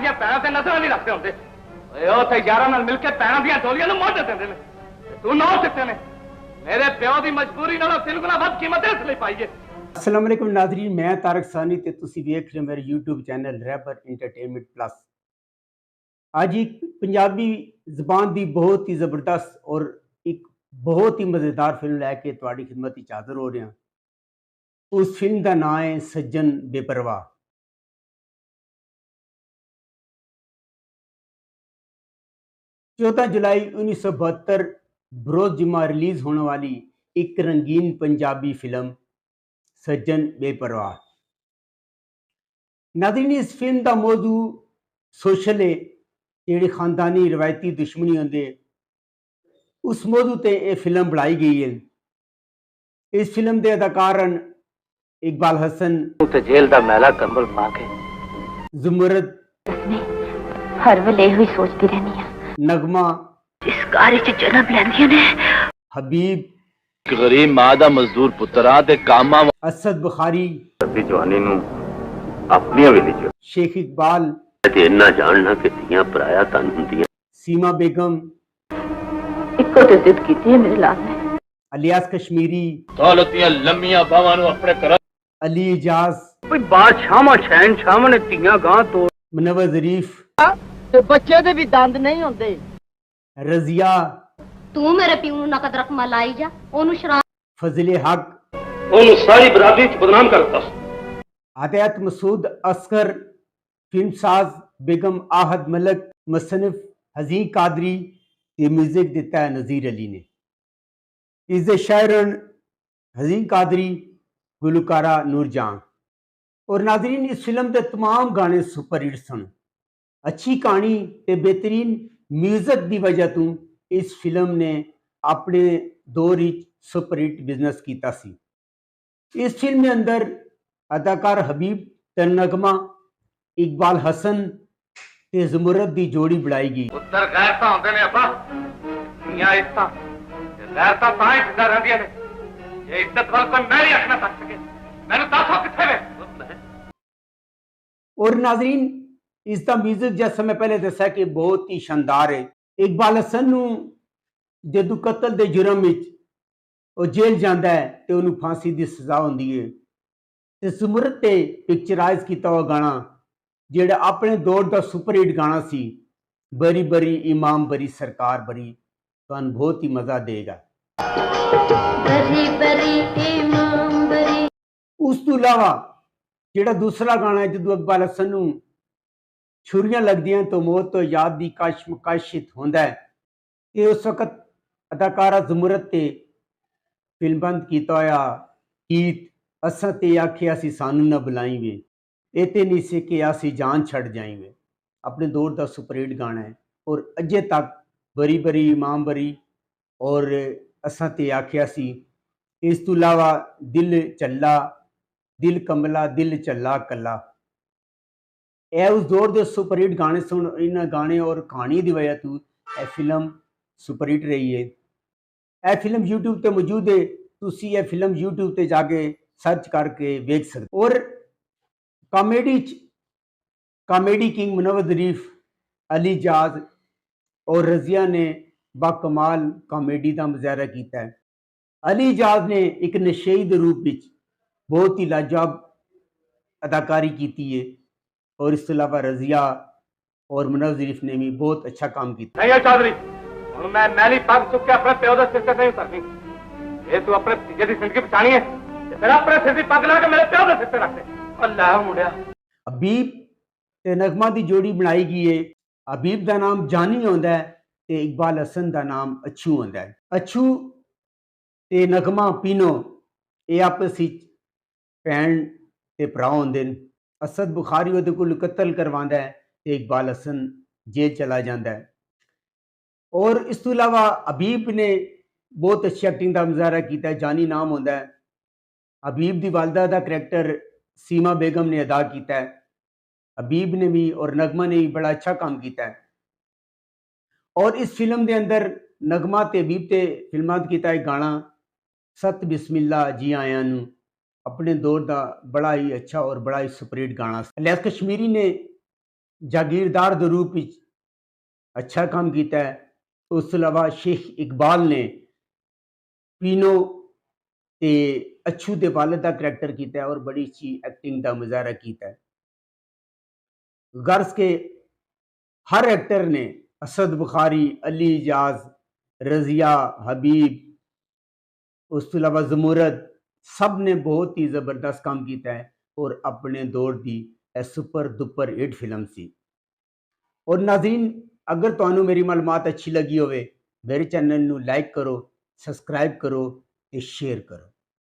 ਦੀਆਂ ਭੈਣਾਂ ਤੇ ਨਜ਼ਰਾਂ ਨਹੀਂ ਰੱਖਦੇ ਹੁੰਦੇ। ਓਏ ਉਹ ਤੇ ਯਾਰਾਂ ਨਾਲ ਮਿਲ ਕੇ ਭੈਣਾਂ ਦੀਆਂ ਡੋਲੀਆਂ ਨੂੰ ਮੋਢੇ ਦਿੰਦੇ ਨੇ। ਤੂੰ ਨੌ ਦਿੱਤੇ ਨੇ। ਮੇਰੇ ਪਿਓ ਦੀ ਮਜਬੂਰੀ ਨਾਲ 3 ਗੁਣਾ ਵੱਧ ਕੀਮਤ ਇਸ ਲਈ ਪਾਈਏ। अस्सलाम वालेकुम नाज़रीन, मैं तारक सानी ते तुसी वेख रहे हो मेरे YouTube channel rapper entertainment plus. आज एक पंजाबी ज़बान की बहुत ही ज़बरदस्त और एक बहुत ही मज़ेदार फिल्म लैके तुहाडी खिदमत विच हाज़र हो रहे हैं। उस फिल्म का नाम है सज्जन बेपरवाह। 14 जुलाई 1972 बरोज़ जुमा रिलीज़ होने वाली एक रंगीन पंजाबी फिल्म सज्जन बेपरवाह। नाज़रीन, इस फिल्म का मौजू सोशल है, जिहड़ी खानदानी रवायती दुश्मनी होंदे उस मौजू ते ये फिल्म बनाई गई है। इस फिल्म के अदाकार इकबाल हसन, जेल का मैला कंबल पा के जुमरद, हर वेले यही सोचती रहनी है, नगमा, इस कार च जन्म लैंदियां ने। हबीब, गरीब मां दा मजदूर पुत्रा ते कामा असद बुखारी, जवानी नूं अपनी हवेली च शेख इकबाल, ते इन्ना जानना कि धीआं पराया तन हुंदियां। सीमा बेगम, इको ते जिद कीती है मेरे लाल ने। अलियास कश्मीरी, दौलतियां लम्मियां बावां नु अपने घर अली इजाज, कोई बादशाह शहन शाह ने धीआं गां तो मुनव्वर ज़रीफ, ते बच्चे दे भी दंद नहीं होंदे। रजिया, तू मेरे प्यू नूं नकद रकम लाई जा, ओनू शराब फजले हक, ओनू सारी बरादरी च बदनाम करता। आदयात मसूद असगर, फिल्मसाज बेगम आहद मलक, मुसन्निफ हज़ीं कादरी ते म्यूजिक दिता है नज़ीर अली ने। इसके शायरन हज़ीं कादरी, गुलकारा नूरजहां। और नाज़रीन, इस फिल्म के तमाम गाने सुपर हिट सन। अच्छी कहानी ते बेहतरीन म्यूजिक की वजह तो इस फिल्म ने अपने दौर ही सुपर हिट बिजनेस किया सी। इस फिल्म के अंदर अदाकार हबीब ते नगमा, इकबाल हसन ते जुमरद की जोड़ी बनाई गई। उत्तर गैरता होंदे ने अब्बा, धीआं इज्जतां ते गैरता तां ही जिंदा रहिंदियां ने जे इज्जत वाल कोई मैं नहीं रखना तक सके। मैनूं दसो कित्थे वे। और नाजरीन, इसका म्यूजिक जैसा मैं पहले दसा कि बहुत ही शानदार है। इकबाल हसन नूं जदों कतल के जुर्म विच ਉਹ जेल जाता है तो उन्होंने फांसी की सज़ा होती है। तो जुमरद ते पिक्चराइज किया हुआ गाना जिहड़ा अपने दौर का सुपर हिट गाना सी, बरी बरी इमाम बरी सरकार बरी, तुहानूं बहुत ही मज़ा देगा। बरी बरी इमाम बरी। उस तो इलावा जिहड़ा दूसरा गाना है जदों इकबाल हसन नूं छुरियां लगदियां तो मौत तो याद दी काशित होंदा है ते उस वक्त अदाकारा जुमरद ते फिल्मबंद किया होया गीत असां ते आखिया सी सानू ना बुलाई वे, इते नहीं से कि असी जान छड़ जाई वे, अपने दौर का सुपर हिट गाना है। और अजे तक बरी बरी इमाम बरी और असां ते आखिया सी, इस तो इलावा दिल चला दिल कमला दिल चला कला, यह उस दौर के सुपर हिट गाने सुन। इन गाने और कहानी की वजह तो यह फिल्म सुपर हिट रही है। यह फिल्म यूट्यूब पे मौजूद है, तुसी यह फिल्म यूट्यूब पे जाके सर्च करके देख सकते। और कॉमेडी किंग मुनव्वर ज़रीफ, अली इजाज और रजिया ने बाकमाल कॉमेडी का मुजाहरा किया है। अली इजाज ने एक नशेई के रूप में बहुत ही लाजवाब अदाकारी की है और इस अलावा रजिया और मुनव्वर ज़रीफ ने भी बहुत अच्छा काम किया। नहीं है चौधरी, हुण मैं मैली पग चुक के अपने प्यो दे सिर ते नहीं उतरनी। ये तू अपने भतीजे की जिंदगी बचानी है ते फिर अपने सिर की पग ला के मेरे प्यो दे सिर ते रख दे। और लै मुंडिया, हबीब ते नगमा की जोड़ी बनाई गई है। हबीब का नाम जानी होंदा है ते इकबाल हसन का नाम अच्छू होंदा है। अच्छू ते नगमा पीनो ये आपस विच भैन ते भरा होंदे ने। असद बुखारी उहदे कोल कत्ल करवांदा है ते इकबाल हसन जेल चला जाता है। और इस तो इलावा हबीब ने बहुत अच्छी एक्टिंग का मुजाहरा किया है। जानी नाम होंदा है। हबीब की वालदा का करैक्टर सीमा बेगम ने अदा किया है। हबीब ने भी और नगमा ने भी बड़ा अच्छा काम किया है। और इस फिल्म के अंदर नगमा ते हबीब ते फिल्मां किया एक गाना सत बिस्मिल्ला जी आया नू, अपने दौर का बड़ा ही अच्छा और बड़ा ही सुपरहिट गाना। इलियास कश्मीरी ने जागीरदार ਦੇ रूप ਵਿੱਚ अच्छा काम ਕੀਤਾ है। ਉਸ ਤੋਂ ਇਲਾਵਾ शेख इकबाल ने पीनो ਤੇ अच्छू ਦੇ ਵਾਲਿਦ ਦਾ ਕਰੈਕਟਰ ਕੀਤਾ है और बड़ी अच्छी एक्टिंग ਦਾ मुजाहरा ਕੀਤਾ है। गर्ज के हर एक्टर ने असद बुखारी, अली इजाज, रजिया, हबीब, उस तो इलावा जमूरत, सब ने बहुत ही ज़बरदस्त काम किया है और अपने दौर की सुपर दुपर हिट फिल्म सी। और नाज़रीन, अगर तुहानू मेरी मालूमात अच्छी लगी होवे, मेरे चैनल नू लाइक करो, सब्सक्राइब करो ते शेयर करो।